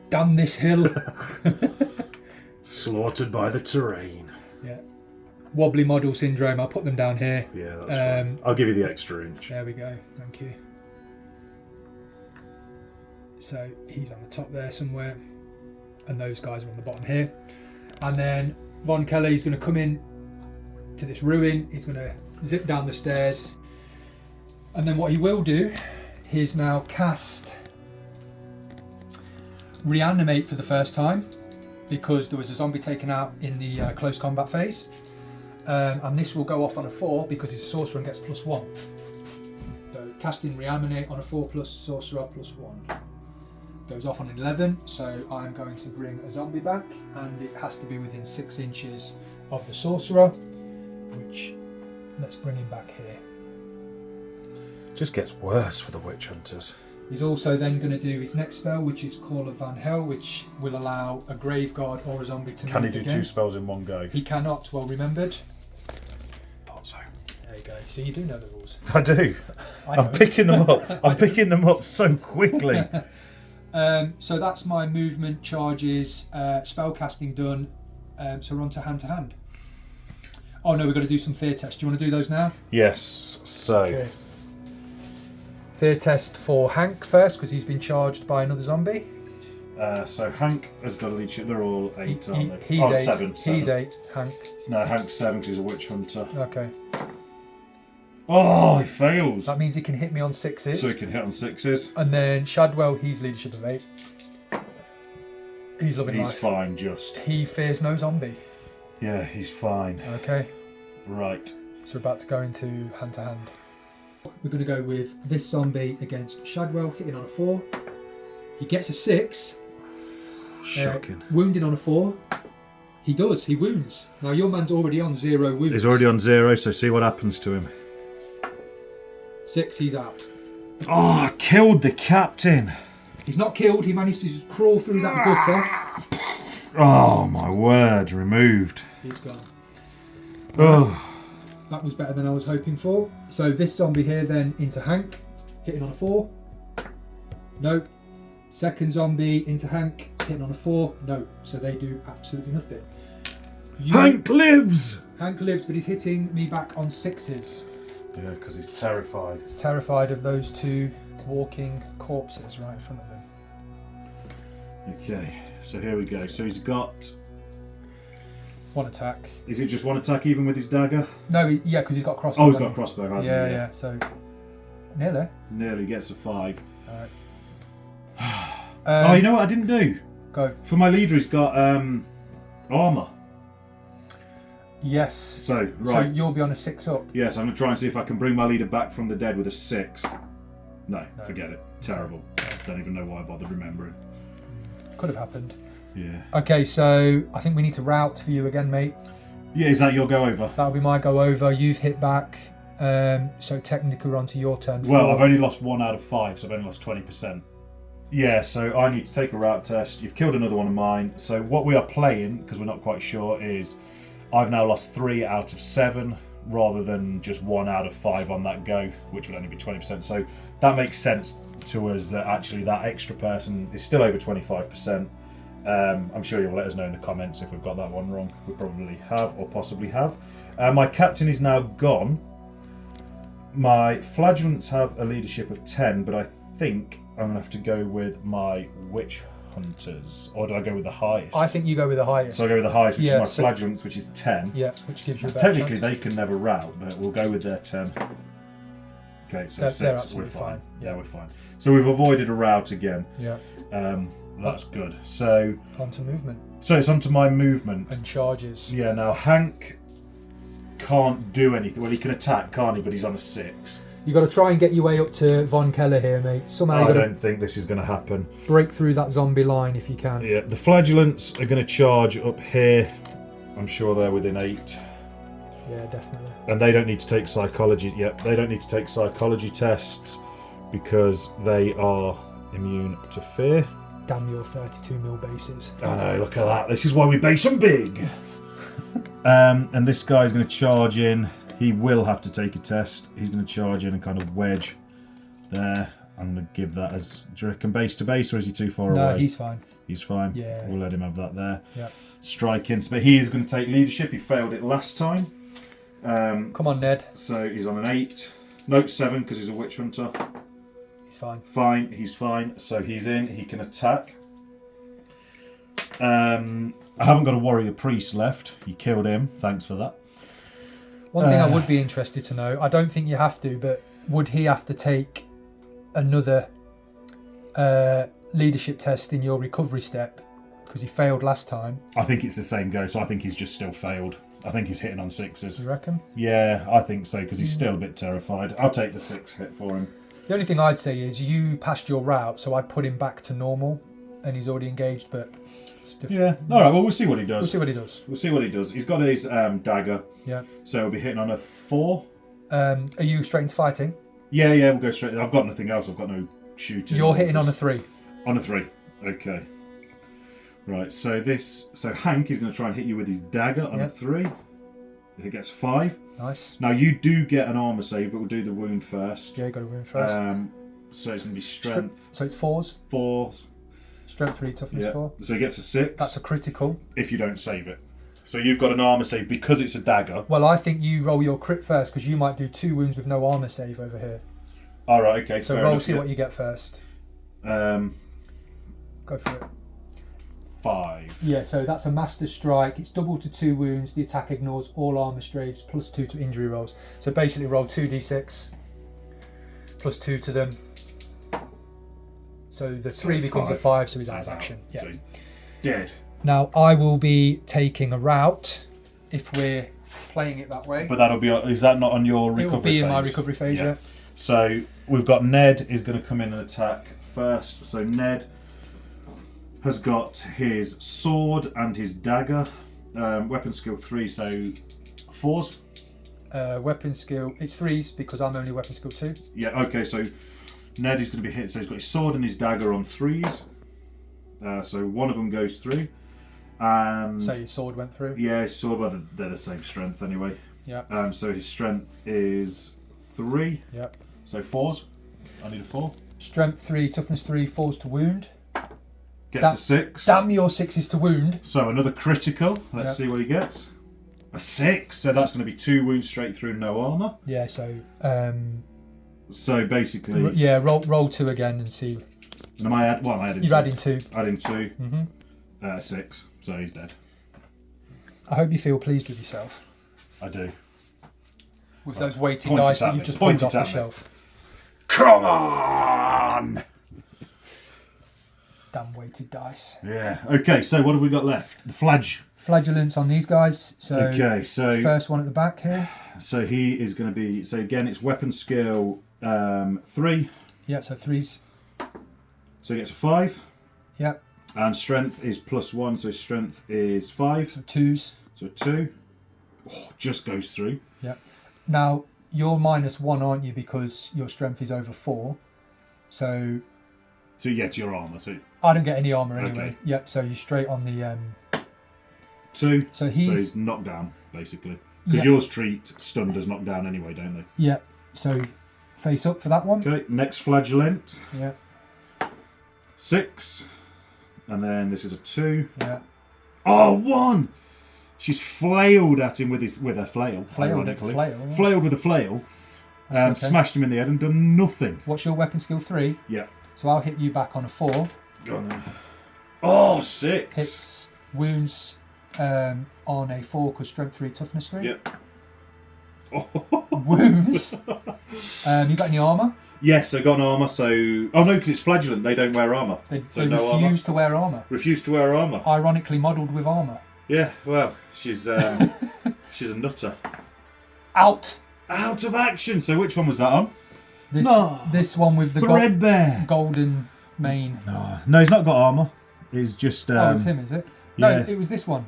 Damn this hill! Slaughtered by the terrain. Yeah. Wobbly model syndrome. I'll put them down here. Yeah, that's fine. I'll give you the extra inch. There we go. Thank you. So he's on the top there somewhere, and those guys are on the bottom here. And then Von Kelly's going to come in to this ruin. He's going to zip down the stairs, and then what he will do is now cast Reanimate for the first time, because there was a zombie taken out in the close combat phase, and this will go off on a 4 because he's a sorcerer and gets +1. So casting Reanimate on a 4 plus sorcerer +1 goes off on 11. So I'm going to bring a zombie back, and it has to be within 6 inches of the sorcerer, which let's bring him back here. Just gets worse for the witch hunters. He's also then going to do his next spell, which is Call of Van Hell, which will allow a grave guard or a zombie to Can he move do again. 2 spells in one go? He cannot, well remembered. Thought so. There you go. So you do know the rules. I do. I know. I'm picking them up. I'm picking them up so quickly. So that's my movement, charges, spell casting done. So we're on to hand. Oh no, we've got to do some fear tests. Do you want to do those now? Yes. So. Okay. Fear test for Hank first, because he's been charged by another zombie. So Hank has got a leadership. They're all 8, aren't they? He's 8. 7. He's 8. Hank. No, Hank's 7 because he's a witch hunter. Okay. Oh, he fails. That means he can hit me on 6s. So he can hit on 6s. And then Shadwell, he's leadership of 8. He's loving life. He's fine, just. He fears no zombie. Yeah, he's fine. Okay. Right. So we're about to go into hand to hand. We're going to go with this zombie against Shadwell, hitting on a 4. He gets a 6. Shocking. Wounding on a 4. He does. He wounds. Now your man's already on 0 wounds. He's already on 0, so see what happens to him. 6. He's out. Oh, killed the captain. He's not killed. He managed to just crawl through that gutter. Oh my word! Removed. He's gone. Oh. That was better than I was hoping for. So this zombie here then into Hank, hitting on a 4. No. Second zombie into Hank, hitting on a 4. No. So they do absolutely nothing. Hank lives! Hank lives, but he's hitting me back on 6s. Yeah, because he's terrified. He's terrified of those 2 walking corpses right in front of him. Okay, so here we go. So he's got... 1 attack. Is it just 1 attack even with his dagger? No, yeah, because he's got crossbow. Oh, he's got a crossbow, hasn't he? Yeah, so... Nearly. Nearly gets a 5. Alright. Oh, you know what I didn't do? Go. For my leader, he's got armour. Yes. So, right. So you'll be on a 6 up. Yes, I'm going to try and see if I can bring my leader back from the dead with a 6. No, forget it. Terrible. Don't even know why I bothered remembering. Could have happened. Yeah. Okay, so I think we need to route for you again, mate. Yeah, is that your go over? That'll be my go over. You've hit back. So technically we're on to your turn. Well, I've only lost 1 out of 5, so I've only lost 20%. Yeah, so I need to take a route test. You've killed another one of mine. So what we are playing, because we're not quite sure, is I've now lost 3 out of 7 rather than just 1 out of 5 on that go, which would only be 20%. So that makes sense to us that actually that extra person is still over 25%. I'm sure you'll let us know in the comments if we've got that one wrong. We probably have, or possibly have. My captain is now gone. My flagellants have a leadership of 10, but I think I'm going to have to go with my witch hunters. Or do I go with the highest? I think you go with the highest. So I go with the highest, which Yeah, is my so- flagellants, which is 10. Yeah, which gives you a better Technically, chance. they can never route, but we'll go with their 10. Okay, so They're 6, we're absolutely fine. fine. Yeah, we're fine. So we've avoided a route again. Yeah. That's good. So On to movement it's onto my movement. and charges. Yeah, now Hank can't do anything. Well, he can attack, can't he? But he's on a 6. You've got to try and get your way up to Von Keller here, mate. Somehow I you've got don't think this is going to happen. to break through that zombie line if you can. Yeah, the flagellants are going to charge up here. I'm sure they're within 8. Yeah, definitely. And they don't need to take psychology. Yep, they don't need to take psychology tests because they are immune to fear. Damn your 32mm bases. I know, look at that. This is why we base them big. And this guy's going to charge in. He will have to take a test. He's going to charge in and kind of wedge there. I'm going to give that as... Do you reckon base to base, or is he too far away? No, he's fine. He's fine. Yeah. We'll let him have that there. Yeah. Strike in. But he is going to take leadership. He failed it last time. Come on, Ned. So he's on an 8. No, 7 because he's a witch hunter. He's fine. Fine, he's fine. So he's in. He can attack. I haven't got a warrior priest left. You killed him. Thanks for that. One thing I would be interested to know, I don't think you have to, but would he have to take another leadership test in your recovery step? Because he failed last time. I think it's the same go, so I think he's just still failed. I think he's hitting on 6s. You reckon? Yeah, I think so, because he's still a bit terrified. I'll take the 6 hit for him. The only thing I'd say is you passed your route, so I'd put him back to normal, and he's already engaged, but it's different. Yeah, alright, well, we'll see what he does. We'll see what he does. We'll see what he does. He's got his dagger, Yeah. so he'll be hitting on a 4. Are you straight into fighting? Yeah, we'll go straight. I've got nothing else. I've got no shooting. You're hitting on a 3. On a 3. Okay. Right, so Hank is going to try and hit you with his dagger on a 3. He gets 5. Nice. Now you do get an armour save, but we'll do the wound first. Yeah, you got to win first. So it's going to be strength. So it's 4s. 4. Strength 3, toughness 4. So he gets a 6. That's a critical. If you don't save it. So you've got an armour save because it's a dagger. Well, I think you roll your crit first because you might do 2 wounds with no armour save over here. All right, okay. So roll, see what you get first. Go for it. 5. Yeah, so that's a master strike. It's double to 2 wounds. The attack ignores all armour straves plus 2 to injury rolls. So basically roll 2d6 plus 2 to them. So the 3 becomes a 5, so he's out of action. Yeah. So dead. Now I will be taking a route if we're playing it that way. But that'll be. Is that not on your recovery phase? It will be in my recovery phase, yeah. So we've got Ned is going to come in and attack first. So Ned has got his sword and his dagger. Weapon skill 3, so 4s. Weapon skill, it's 3s because I'm only weapon skill 2. Yeah, okay, so Ned is going to be hit. So he's got his sword and his dagger on 3s. So one of them goes through. And so your sword went through? Yeah, his sword, well, they're the same strength anyway. Yeah. So his strength is 3. Yep. So 4s. I need a 4. Strength 3, toughness 3, 4s to wound. Gets a 6. Damn your 6s to wound. So another critical. Let's see what he gets. A 6. So that's going to be 2 wounds straight through, no armour. Yeah, so... so basically... roll 2 again and see... And am I adding You're 2. adding 2. Adding 2. Mm-hmm. 6. So he's dead. I hope you feel pleased with yourself. I do. With those weighted dice that you've just pulled off the shelf. Come on! Damn weighted dice. Yeah. Okay, so what have we got left? The Flagellants on these guys. So okay, so first one at the back here. So he is going to be... So again, it's weapon skill 3. Yeah, so 3s. So he gets a 5. Yep. And strength is +1, so his strength is 5. So 2s. So 2. Oh, just goes through. Yep. Now, you're -1, aren't you, because your strength is over 4. So yeah, to your armour. So I don't get any armour anyway. Okay. Yep, so you're straight on the... 2. So he's knocked down, basically. Because yours treat stunned as knocked down anyway, don't they? Yeah. So face up for that one. Okay, next flagellant. Yeah. 6. And then this is a 2. Yeah. Oh, 1! She's flailed at him with her flail. Flailed with a flail. Yeah. Flailed with a flail. And smashed him in the head and done nothing. What's your weapon skill 3? Yeah. So I'll hit you back on a 4. Go on then. Oh, 6. Hits wounds on a 4 because strength 3, toughness 3. Yeah. Wounds. You got any armour? Yes, I got an armour, so... Oh no, because it's flagellant, they don't wear armour. They no refuse to wear armour. Refuse to wear armour. Ironically modelled with armour. Yeah, well, she's she's a nutter. Out of action! So which one was that on? This one with the threadbare golden mane. No, he's not got armour. He's just... oh, it's him, is it? No, yeah. it was this one.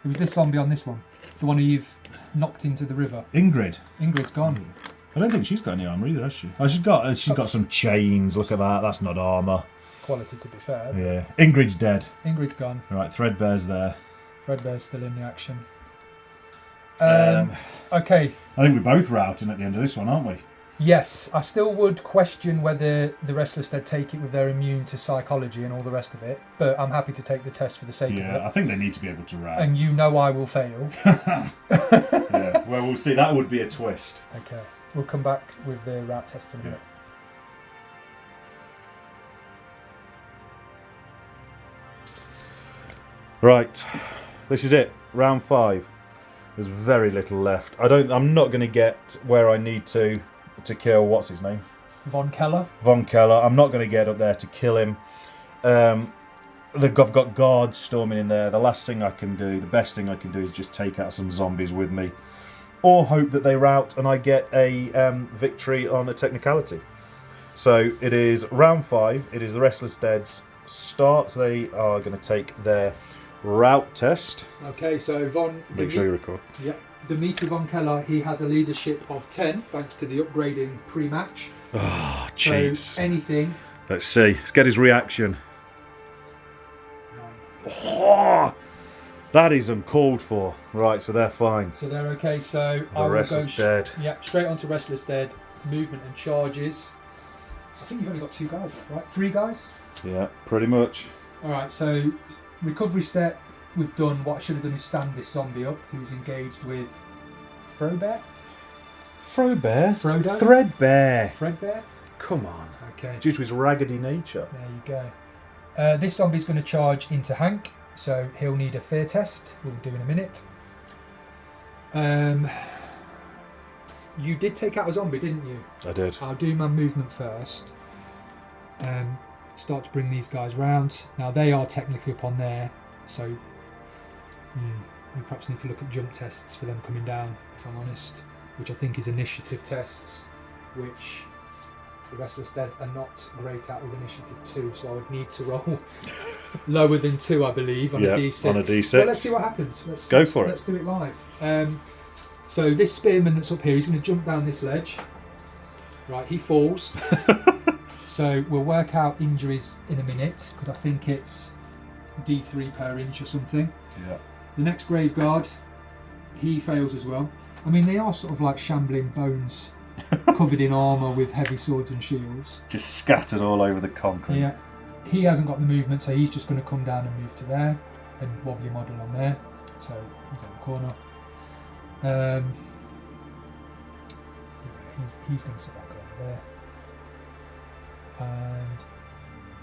It was this zombie on this one. The one who you've knocked into the river. Ingrid's gone. I don't think she's got any armour either, has she? Oh, she's got some chains. Look at that. That's not armour. Quality, to be fair. Yeah. Ingrid's dead. Ingrid's gone. Right, Threadbare's there. Threadbare's still in the action. Okay. I think we're both routing at the end of this one, aren't we? Yes. I still would question whether the Restless Dead take it with their immune to psychology and all the rest of it, but I'm happy to take the test for the sake of it. Yeah, I think they need to be able to rout. And you know I will fail. Yeah, well, we'll see. That would be a twist. Okay. We'll come back with the route test in a minute. Right, this is it. Round 5. There's very little left. I'm not going to get where I need to kill. What's his name? Von Keller. I'm not going to get up there to kill him. I've got guards storming in there. The best thing I can do is just take out some zombies with me, or hope that they rout and I get a victory on a technicality. So it is round 5. It is the Restless Dead's start. So they are going to take their route test. Okay, so Make sure you record. Yeah, Dimitri Von Keller, he has a leadership of 10 thanks to the upgrading pre-match. Oh, jeez. So anything. Let's see. Let's get his reaction. 9. Oh, that is uncalled for. Right, so they're fine. So they're okay. So The Restless Dead. Yeah, straight onto Restless Dead. Movement and charges. So I think you've only got 2 guys left, right? 3 guys? Yeah, pretty much. All right, so recovery step. We've done what I should have done is stand this zombie up who's engaged with Frobear. Frobear? Frodo? Threadbare. Fredbear? Come on. Okay, Due to his raggedy nature. there you go. This zombie's going to charge into Hank, so he'll need a fear test. We'll do in a minute. You did take out a zombie, didn't you? I did. I'll do my movement first. Start to bring these guys round. Now they are technically up on there, so we perhaps need to look at jump tests for them coming down, if I'm honest, which I think is initiative tests, which the Restless Dead are not great at with initiative 2, so I would need to roll lower than 2, I believe, on a D6. On a D6. Well, let's see what happens. Let's do it. Let's do it live. So this spearman that's up here, he's going to jump down this ledge. Right, he falls. So we'll work out injuries in a minute, because I think it's D3 per inch or something. Yeah. The next grave guard, he fails as well. I mean, they are sort of like shambling bones, covered in armour with heavy swords and shields. Just scattered all over the concrete. Yeah. He hasn't got the movement, so he's just going to come down and move to there, and wobbly model on there. So he's on the corner. He's going to sit back over there. And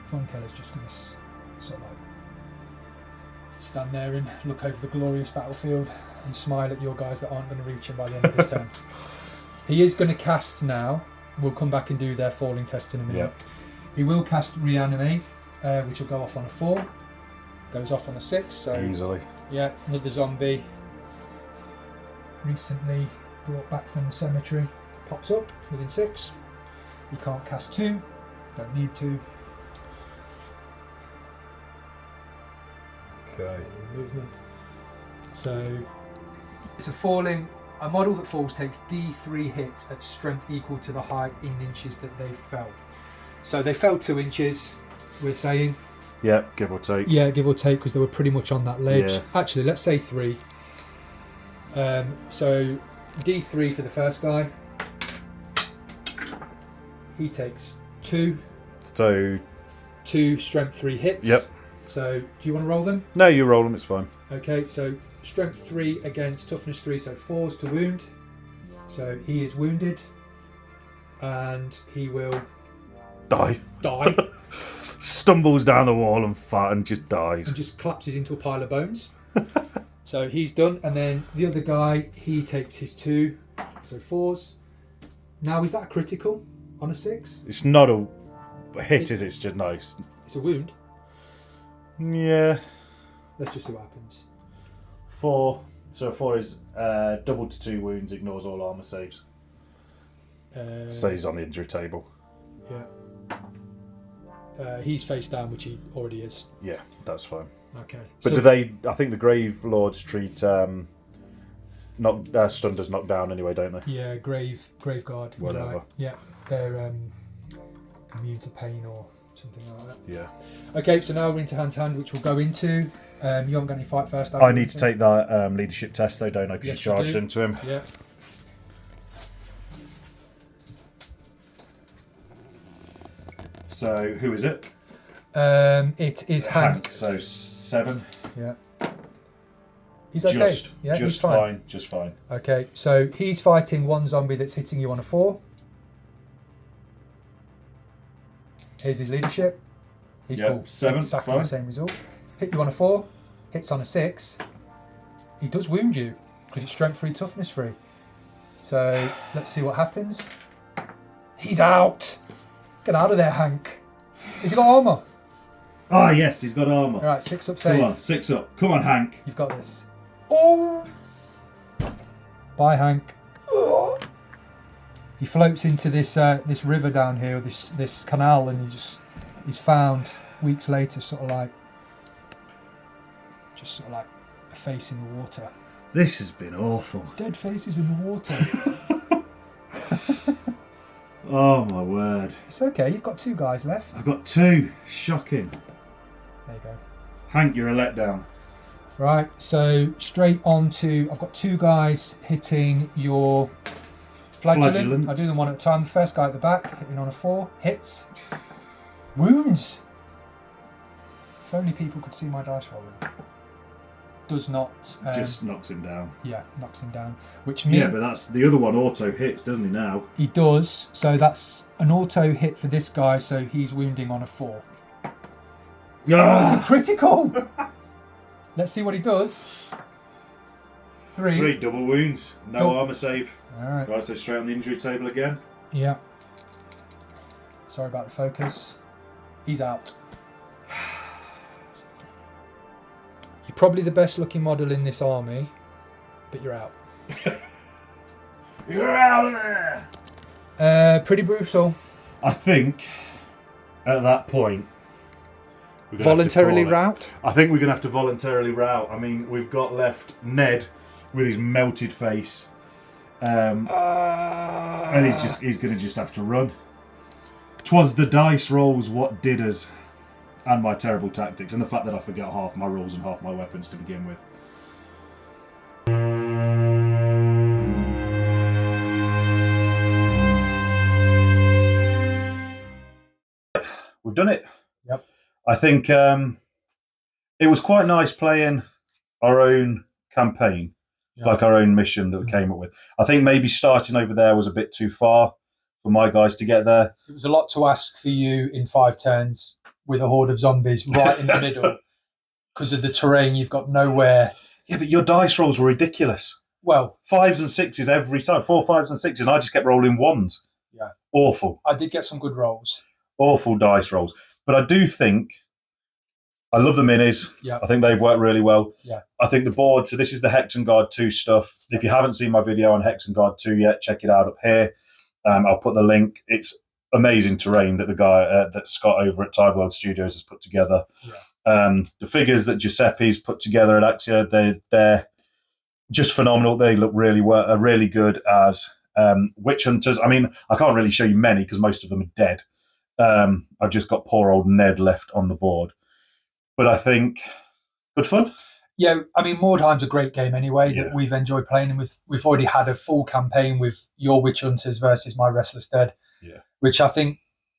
Von Keller's just going to sort of like stand there and look over the glorious battlefield and smile at your guys that aren't going to reach him by the end of this turn. He is going to cast now. We'll come back and do their falling test in a minute. Yep. He will cast Reanimate, which will go off on a 4. Goes off on a 6. So Easily. yeah, another zombie recently brought back from the cemetery pops up within 6. You can't cast 2. Don't need to. Okay. Movement. So it's a model that falls takes D3 hits at strength equal to the height in inches that they fell. So they fell 2 inches, we're saying. Yeah, give or take. Yeah, give or take, because they were pretty much on that ledge. Yeah. Actually, let's say 3. So D3 for the first guy. He takes 2. So 2 strength 3 hits. Yep. So do you want to roll them? No, you roll them, it's fine. Okay, so strength 3 against toughness 3, so 4s to wound. So he is wounded, and he will Die. Stumbles down the wall and just dies. and just collapses into a pile of bones. So he's done, and then the other guy, he takes his 2, so 4s. Now, is that critical on a 6? It's not a hit, is it? It's just nice. It's a wound. Yeah. Let's just see what happens. 4. So 4 is double to 2 wounds, ignores all armour saves. So he's on the injury table. Yeah. He's face down, which he already is. Yeah, that's fine. Okay. But so, do they? I think the Grave Lords treat stunned as knocked down anyway, don't they? Yeah, grave guard. Whatever. Right. Yeah, they're immune to pain or something like that. Yeah. Okay, so now we're into hand to hand, which we'll go into. You haven't got any fight first. have I you? need to take that leadership test though, don't I? Because Yes, you you charged do. into him. Yeah. So who is it? It is Hank. So 7. Yeah. He's okay. Yeah, he's fine. Just fine. Okay, so he's fighting one zombie that's hitting you on a 4. Here's his leadership. He's Yep, cool. 7, Exactly fine. the same result. Hit you on a 4. Hits on a 6. He does wound you because it's strength 3, toughness 3. So let's see what happens. He's out. Get out of there, Hank. Has he got armour? Ah, yes, he's got armour. All right, 6 up save. Come on, 6 up. Come on, Hank. You've got this. Oh! Bye, Hank. Oh. He floats into this this river down here, this canal, and he's found weeks later, sort of like a face in the water. This has been awful. Dead faces in the water. Oh my word. It's okay. You've got 2 guys left. I've got 2. Shocking. There you go. Hank, you're a letdown. Right. So straight on to. I've got 2 guys hitting your flagellant. I do them one at a time. The first guy at the back hitting on a 4 hits. Wounds. If only people could see my dice rolling. Does not... Just knocks him down. Yeah, knocks him down. Which means... Yeah, but that's the other one auto hits, doesn't he, now? He does. So that's an auto hit for this guy, so he's wounding on a 4. Oh, it's a critical! Let's see what he does. 3. 3 double wounds. No armour save. Alright. Right, so straight on the injury table again. Yeah. Sorry about the focus. He's out. You're probably the best looking model in this army, but you're out. You're out of there! Pretty brutal. I think at that point we're gonna Voluntarily have to call it. rout? I think we're going to have to voluntarily rout. I mean, we've got left Ned with his melted face. And he's going to just have to run. 'Twas the dice rolls what did us, and my terrible tactics, and the fact that I forgot half my rules and half my weapons to begin with. We've done it. Yep. I think it was quite nice playing our own campaign, like our own mission that we came up with. I think maybe starting over there was a bit too far for my guys to get there. It was a lot to ask for you in 5 turns with a horde of zombies right in the middle. Because of the terrain, you've got nowhere. Yeah, but your dice rolls were ridiculous. Well, 5s and 6s every time. 4 5s and 6s, and I just kept rolling 1s. Yeah. Awful. I did get some good rolls. Awful dice rolls. But I do think, I love the minis. Yeah. I think they've worked really well. Yeah. I think the board, so this is the Hex and Guard 2 stuff. If you haven't seen my video on Hex and Guard 2 yet, check it out up here. I'll put the link. It's amazing terrain that the guy, that Scott over at Tideworld Studios has put together. Yeah. The figures that Giuseppe's put together at Axia, they're just phenomenal. They look really good as witch hunters. I mean, I can't really show you many because most of them are dead. I've just got poor old Ned left on the board. But I think good fun. Yeah, I mean, Mordheim's a great game anyway that we've enjoyed playing. And we've already had a full campaign with your Witch Hunters versus my Restless Dead, which I think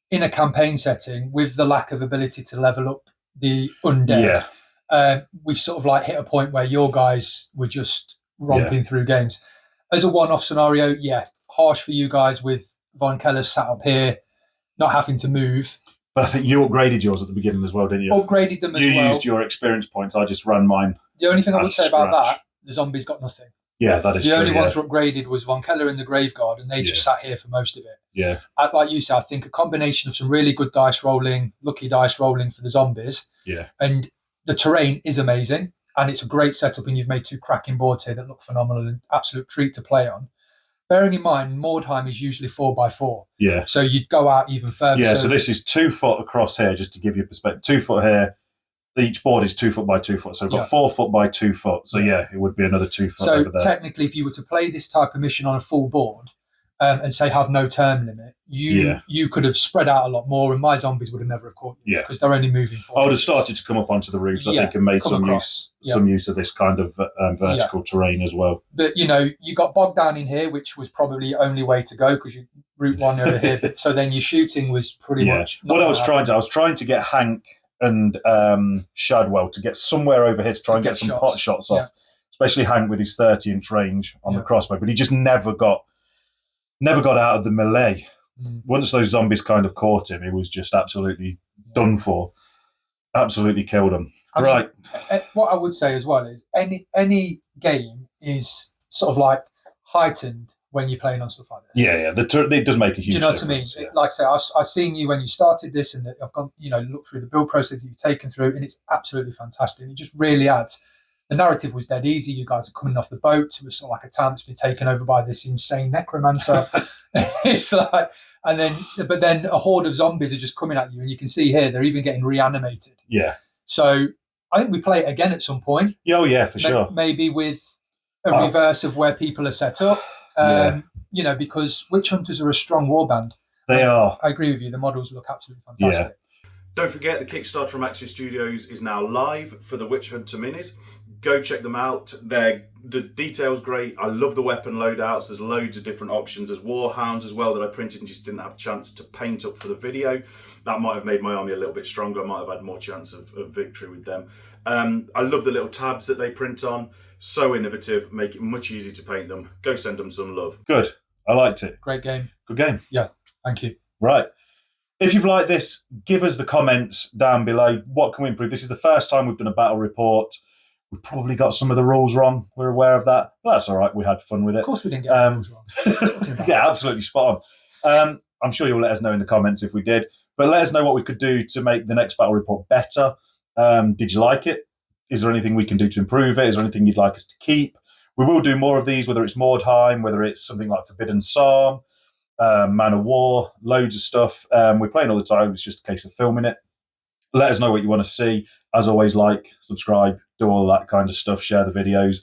in a campaign setting, with the lack of ability to level up the undead, we sort of like hit a point where your guys were just romping through games. As a one-off scenario, harsh for you guys with Von Keller sat up here, not having to move. But I think you upgraded yours at the beginning as well, didn't you? Upgraded them as well. You used your experience points. I just ran mine. The only thing I would say about that, the zombies got nothing. Yeah, that is true. The only ones who upgraded was Von Keller and the Graveguard, and they just sat here for most of it. Yeah. Like you said, I think a combination of some really good dice rolling, lucky dice rolling for the zombies, and the terrain is amazing, and it's a great setup, and you've made 2 cracking boards here that look phenomenal and absolute treat to play on. Bearing in mind, Mordheim is usually 4x4. Yeah. So you'd go out even further. Yeah, so this is 2 foot across here, just to give you a perspective. 2 foot here. Each board is 2 foot by 2 foot. So we've got 4 foot by 2 foot. So it would be another 2 foot over there. So technically, if you were to play this type of mission on a full board and say have no term limit, you could have spread out a lot more, and my zombies would have never have caught you because they're only moving forward. I would have started to come up onto the roofs, I think, and made some use of this kind of vertical terrain as well. But, you got bogged down in here, which was probably the only way to go because you route 1 over here. But, so then your shooting was pretty much... What I was trying to get Hank and Shadwell to get somewhere over here to try and get some pot shots off, especially Hank with his 30-inch range on the crossbow. But he just never got out of the melee. Once those zombies kind of caught him, he was just absolutely done for. Absolutely killed him. I mean, what I would say as well is any game is sort of like heightened when you're playing on stuff like this. Yeah. It does make a huge difference. Do you know what I mean? Yeah. Like I say, I've seen you when you started this, and I've gone, looked through the build process that you've taken through, and it's absolutely fantastic. It just really adds. The narrative was dead easy. You guys are coming off the boat. It was sort of like a town that's been taken over by this insane necromancer. It's like, but then a horde of zombies are just coming at you, and you can see here they're even getting reanimated. Yeah. So I think we play it again at some point. Oh yeah, for sure. Maybe with a reverse of where people are set up. Because Witch Hunters are a strong warband. They are. I agree with you. The models look absolutely fantastic. Don't forget, the Kickstarter from Axia Studios is now live for the Witch Hunter minis. Go check them out. The detail's great. I love the weapon loadouts. There's loads of different options. There's warhounds as well that I printed and just didn't have a chance to paint up for the video. That might have made my army a little bit stronger. I might have had more chance of victory with them. I love the little tabs that they print on. So innovative, make it much easier to paint them. Go send them some love. Good. I liked it. Great game. Good game. Yeah, thank you. Right. If you've liked this, give us the comments down below. What can we improve? This is the first time we've done a battle report. We probably got some of the rules wrong. We're aware of that. But that's all right. We had fun with it. Of course we didn't get the rules wrong. Yeah, absolutely spot on. I'm sure you'll let us know in the comments if we did. But let us know what we could do to make the next battle report better. Did you like it? Is there anything we can do to improve it? Is there anything you'd like us to keep? We will do more of these, whether it's Mordheim, whether it's something like Forbidden Psalm, Man of War, loads of stuff. We're playing all the time. It's just a case of filming it. Let us know what you want to see. As always, like, subscribe, do all that kind of stuff, share the videos.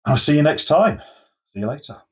I'll see you next time. See you later.